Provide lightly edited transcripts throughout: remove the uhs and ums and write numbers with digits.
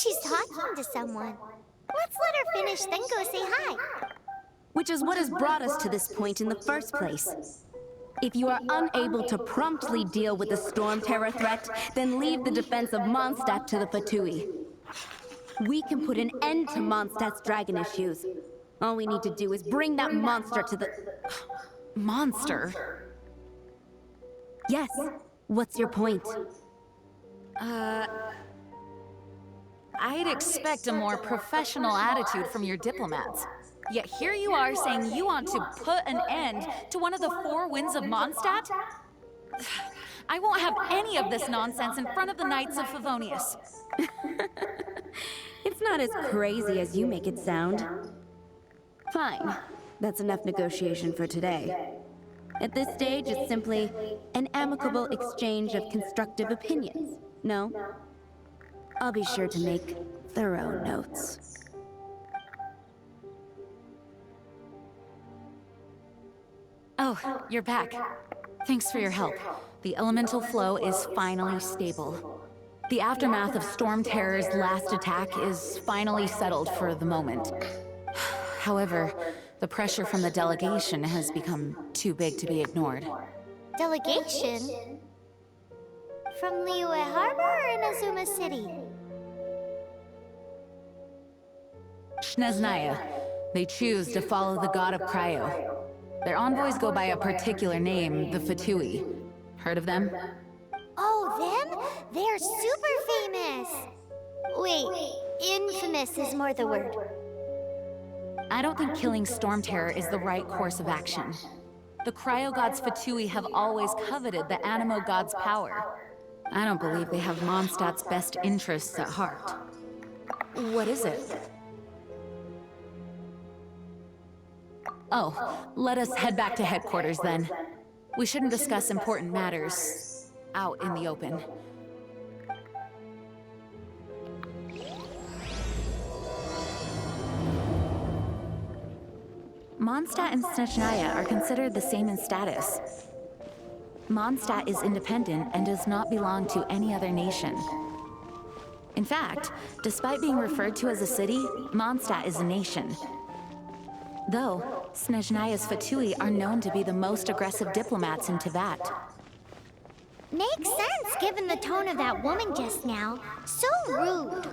she's talking to someone. Let's let her finish, then go say hi. Which is what has brought us to this point in the first place. If you are unable to promptly deal with the Storm Terror threat, then leave the defense of Mondstadt to the Fatui. We can put an end to Mondstadt's dragon issues. All we need to do is bring that monster to the... Monster? Yes. What's your point? I'd expect a more professional attitude from your diplomats. Yet here you are saying you want to put an end to one of the four winds of Mondstadt? I won't have any of this nonsense in front of the Knights of Favonius. It's not as crazy as you make it sound. Fine. That's enough negotiation for today. At this stage, it's simply an amicable exchange of constructive opinions. No? I'll be sure to make thorough notes. Oh, you're back. Thanks for your help. The elemental flow is finally stable. The aftermath of Storm Terror's last attack is finally settled for the moment. However, the pressure from the delegation has become too big to be ignored. Delegation? From Liyue Harbor or Inazuma City? Snezhnaya. They choose to follow the god of Cryo. Their envoys go by a particular name, the Fatui. Heard of them? Oh, them? They're super famous! Wait, infamous is more the word. I don't think killing Storm Terror is the right course of action. The Cryo God's Fatui have always coveted the Animo God's power. I don't believe they have Mondstadt's best interests at heart. What is it? Oh, let us head back to headquarters then. We shouldn't discuss important matters out in the open. Mondstadt and Snezhnaya are considered the same in status. Mondstadt is independent and does not belong to any other nation. In fact, despite being referred to as a city, Mondstadt is a nation. Though, Snezhnaya's Fatui are known to be the most aggressive diplomats in Teyvat. Makes sense given the tone of that woman just now. So rude.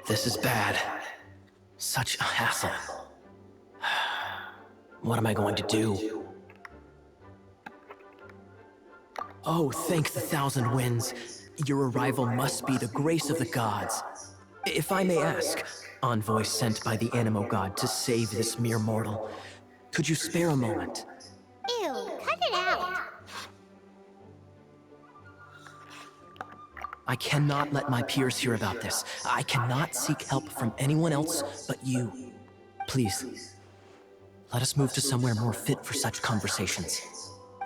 This is bad. Such a hassle. What am I going to do? Oh, thank the thousand winds. Your arrival must be the grace of the gods. If I may ask, envoy sent by the Animo God to save this mere mortal, could you spare a moment? Ew, cut it out. I cannot let my peers hear about this. I cannot seek help from anyone else but you. Please, let us move to somewhere more fit for such conversations.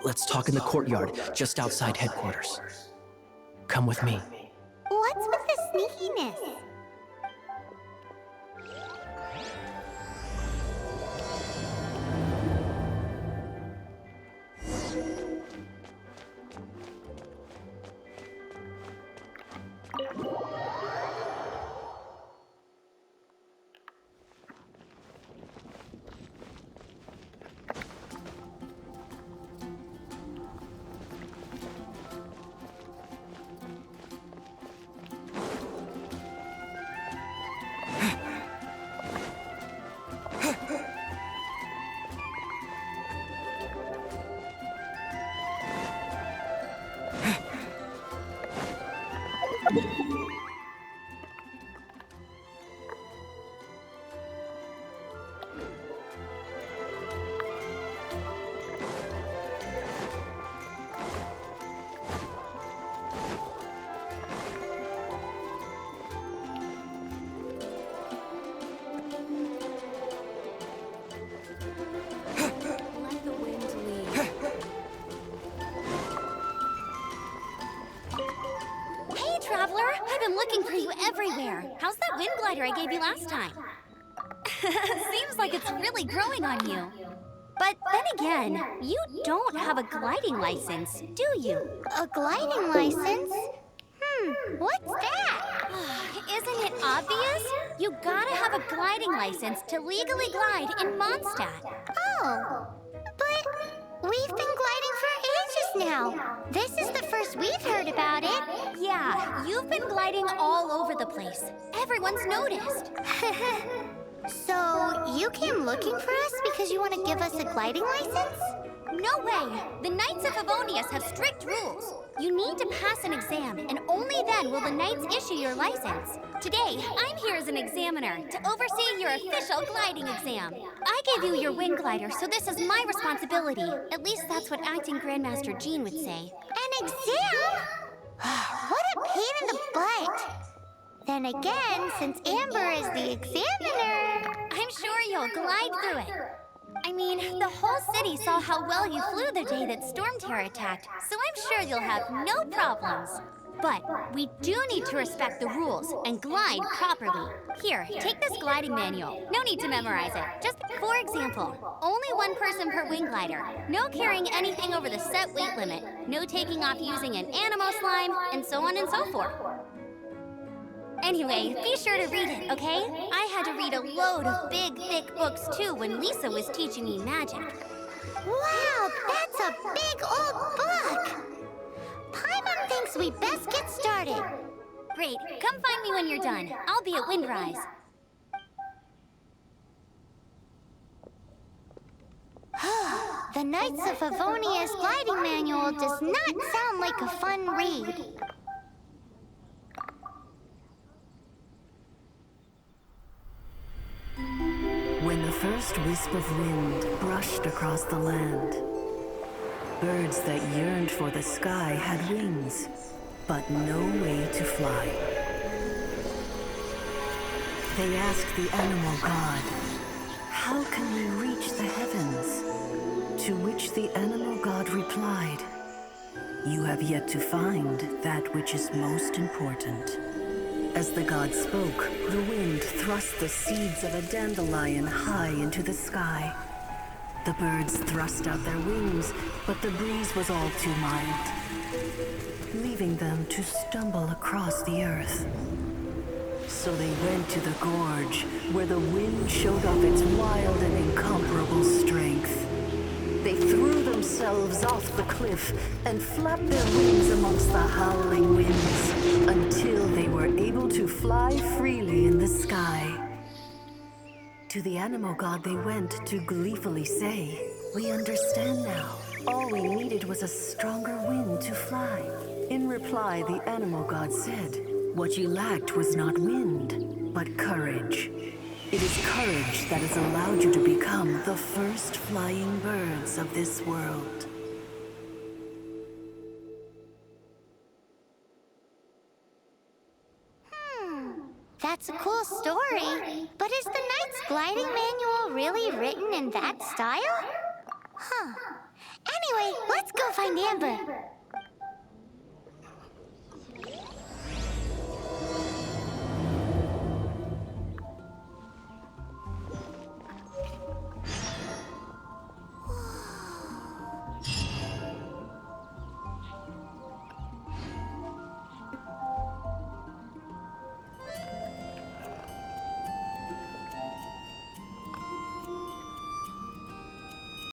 Let's talk in the courtyard, just outside headquarters. Come with me. What's with the sneakiness? Let the wind lead. Hey, Traveler! I've been looking for you everywhere. How's that wind glider I gave you last time? Seems like it's really growing on you. But then again, you don't have a gliding license, do you? A gliding license? What's that? Isn't it obvious? You gotta have a gliding license to legally glide in Mondstadt. Oh, but we've been gliding for ages now. This is the first we've heard about it. Yeah, you've been gliding all over the place. Everyone's noticed. So, you came looking for us because you want to give us a gliding license? No way! The Knights of Favonius have strict rules. You need to pass an exam, and only then will the Knights issue your license. Today, I'm here as an examiner to oversee your official gliding exam. I gave you your wind glider, so this is my responsibility. At least that's what Acting Grandmaster Jean would say. An exam? What a pain in the butt! Then again, since Amber is the examiner, I'm sure you'll glide through it. I mean, the whole city saw how well you flew the day that Storm Terror attacked, so I'm sure you'll have no problems. But we do need to respect the rules and glide properly. Here, take this gliding manual. No need to memorize it. Just, for example, only one person per wing glider. No carrying anything over the set weight limit. No taking off using an animo slime, and so on and so forth. Anyway, be sure to read it, okay? I had to read a load of big, thick books too when Lisa was teaching me magic. Wow, that's a big old book! Paimon thinks we best get started. Great, come find me when you're done. I'll be at Windrise. The Knights of Favonius gliding manual does not sound like a fun read. When the first wisp of wind brushed across the land, birds that yearned for the sky had wings, but no way to fly. They asked the animal god, "How can we reach the heavens?" To which the animal god replied, "You have yet to find that which is most important." As the god spoke, the wind thrust the seeds of a dandelion high into the sky. The birds thrust out their wings, but the breeze was all too mild, leaving them to stumble across the earth. So they went to the gorge, where the wind showed off its wild and incomparable strength. They threw themselves off the cliff and flapped their wings amongst the howling winds until they were able to fly freely in the sky. To the animal god they went to gleefully say, "We understand now. All we needed was a stronger wind to fly." In reply, the animal god said, "What you lacked was not wind, but courage. It is courage that has allowed you to become the first flying birds of this world." That's a cool story. But is the Knight's gliding manual really written in that style? Anyway, let's go find Amber.